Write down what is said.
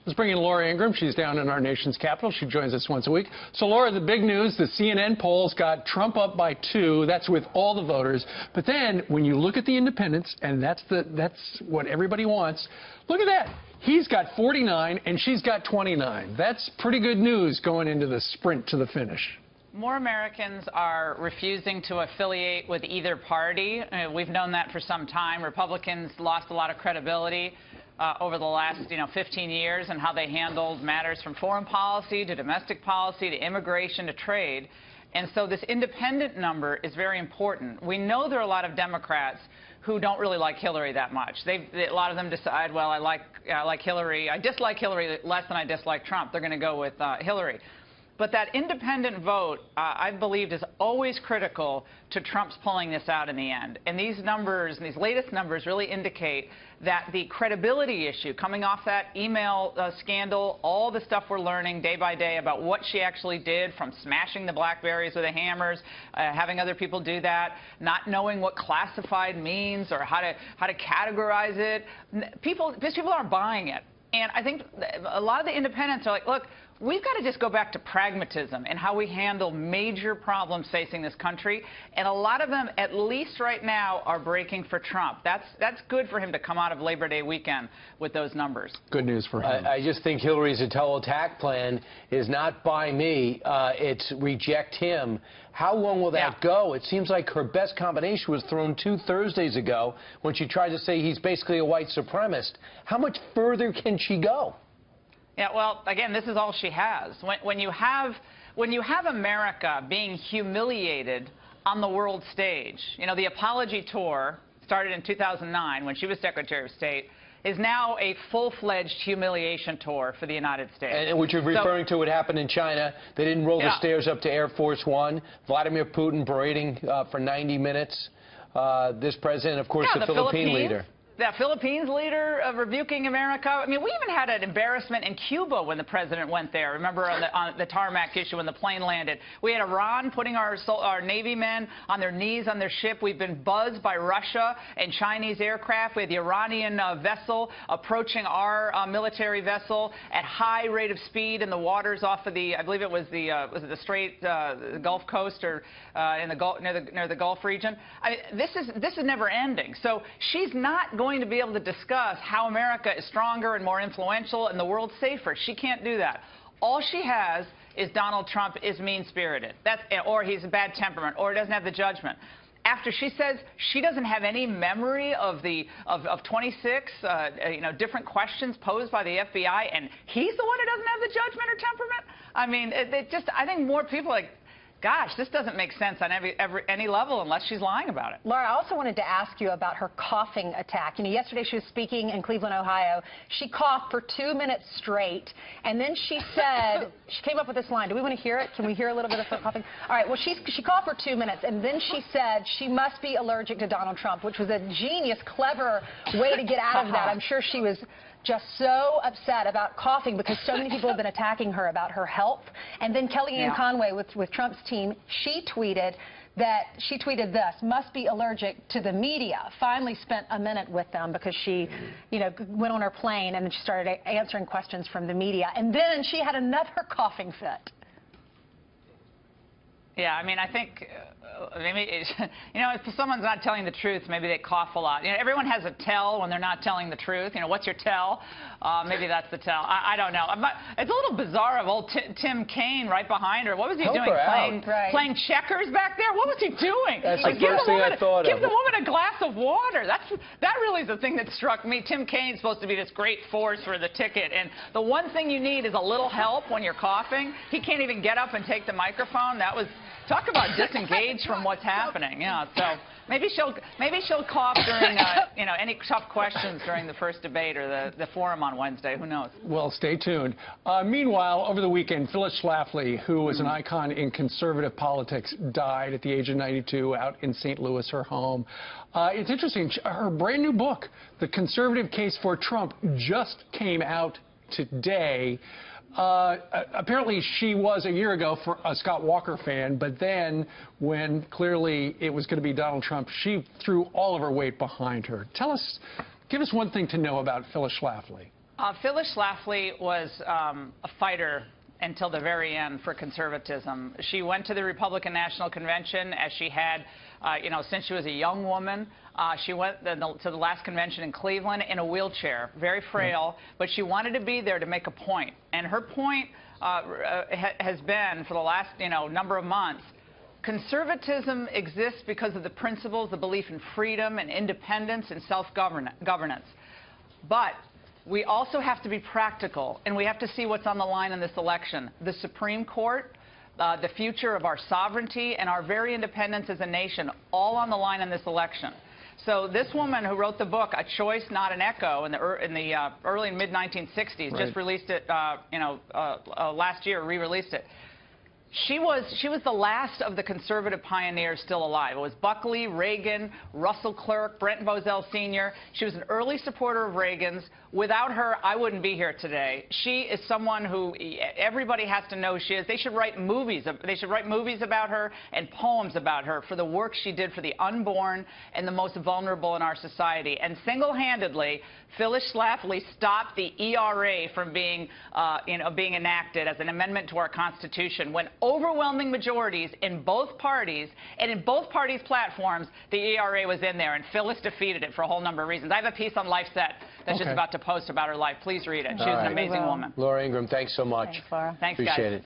Let's bring in Laura Ingraham. She's down in our nation's capital. She joins us once a week. So, Laura, the big news, the CNN polls got Trump up by 2. That's with all the voters. But then when you look at the independents, and that's what everybody wants, look at that. He's got 49 and she's got 29. That's pretty good news going into the sprint to the finish. More Americans are refusing to affiliate with either party. We've known that for some time. Republicans lost a lot of credibility over the last 15 years and how they handled matters from foreign policy to domestic policy to immigration to trade. And so this independent number is very important. We know there are a lot of Democrats who don't really like Hillary that much. A lot of them decide, well, I like Hillary. I dislike Hillary less than I dislike Trump. They're going to go with Hillary. But that independent vote, I believe, is always critical to Trump's pulling this out in the end. And these numbers, these latest numbers, really indicate that the credibility issue coming off that email scandal, all the stuff we're learning day by day about what she actually did, from smashing the Blackberries with the hammers, having other people do that, not knowing what classified means or how to categorize it. These people aren't buying it. And I think a lot of the independents are like, look, we've got to just go back to pragmatism and how we handle major problems facing this country. And a lot of them, at least right now, are breaking for Trump. That's good for him to come out of Labor Day weekend with those numbers. Good news for him. I just think Hillary's total attack plan is not buy me, it's reject him. How long will that go? It seems like her best combination was thrown 2 Thursdays ago when she tried to say he's basically a white supremacist. How much further can she go? Yeah, well, again, this is all she has. When you have America being humiliated on the world stage, the apology tour started in 2009 when she was Secretary of State, is now a full-fledged humiliation tour for the United States. And what you're referring to what happened in China. They didn't roll the stairs up to Air Force One. Vladimir Putin berating for 90 minutes. This president, of course, the Philippine leader. The Philippines leader rebuking America. I mean, we even had an embarrassment in Cuba when the president went there. Remember on the tarmac issue when the plane landed. We had Iran putting our Navy men on their knees on their ship. We've been buzzed by Russia and Chinese aircraft. We had the Iranian vessel approaching our military vessel at high rate of speed in the waters off of the, I believe it was the Strait, the Gulf Coast, or in the Gulf, near the Gulf region. I mean, this is never ending. So she's not going to be able to discuss how America is stronger and more influential and the world safer. She can't do that. All she has is Donald Trump is mean-spirited, or he's a bad temperament, or doesn't have the judgment. After she says she doesn't have any memory of 26 different questions posed by the FBI, and he's the one who doesn't have the judgment or temperament. I mean, I think more people are like, gosh, this doesn't make sense on any level unless she's lying about it. Laura, I also wanted to ask you about her coughing attack. Yesterday she was speaking in Cleveland, Ohio. She coughed for 2 minutes straight, and then she said, she came up with this line. Do we want to hear it? Can we hear a little bit of her coughing? All right, well, she coughed for 2 minutes, and then she said she must be allergic to Donald Trump, which was a genius, clever way to get out of that. I'm sure she was just so upset about coughing because so many people have been attacking her about her health. And then Kellyanne Conway with Trump's team, she tweeted this, must be allergic to the media. Finally spent a minute with them because she, went on her plane and then she started answering questions from the media. And then she had another coughing fit. Yeah, I mean, I think maybe, if someone's not telling the truth, maybe they cough a lot. Everyone has a tell when they're not telling the truth. What's your tell? Maybe that's the tell. I don't know. It's a little bizarre of old Tim Kaine right behind her. What was he doing? Playing checkers back there? What was he doing? That's the first thing I thought of. Give the woman a glass of water. That really is the thing that struck me. Tim Kaine's supposed to be this great force for the ticket, and the one thing you need is a little help when you're coughing. He can't even get up and take the microphone. That was talk about disengaged from what's happening. Yeah, so maybe she'll cough during any tough questions during the first debate or the forum on Wednesday. Who knows? Well, stay tuned. Meanwhile, over the weekend, Phyllis Schlafly, who was an icon in conservative politics, died at the age of 92 out in St. Louis, her home. It's interesting. Her brand new book, The Conservative Case for Trump, just came out today. Apparently she was a year ago a Scott Walker fan, but then when clearly it was going to be Donald Trump, she threw all of her weight behind her. Give us one thing to know about Phyllis Schlafly. Phyllis Schlafly was a fighter until the very end for conservatism. She went to the Republican National Convention as she had, since she was a young woman. She went to the last convention in Cleveland in a wheelchair, very frail, but she wanted to be there to make a point. And her point has been, for the last, number of months, conservatism exists because of the principles, the belief in freedom and independence and self-governance. But we also have to be practical, and we have to see what's on the line in this election. The Supreme Court, the future of our sovereignty, and our very independence as a nation, all on the line in this election. So this woman who wrote the book, A Choice, Not an Echo, in the early and mid-1960s, right, just released it, last year, re-released it. She was the last of the conservative pioneers still alive. It was Buckley, Reagan, Russell Clark, Brent Bozell Sr. She was an early supporter of Reagan's. Without her, I wouldn't be here today. She is someone who everybody has to know who she is. They should write movies. They should write movies about her and poems about her for the work she did for the unborn and the most vulnerable in our society. And single-handedly, Phyllis Schlafly stopped the ERA from being enacted as an amendment to our Constitution when overwhelming majorities in both parties and in both parties' platforms, the ERA was in there, and Phyllis defeated it for a whole number of reasons. I have a piece on LifeSet that's just about to post about her life. Please read it. She was an amazing woman. Laura Ingraham, thanks so much. Thanks, Laura. Thanks, Appreciate guys. it.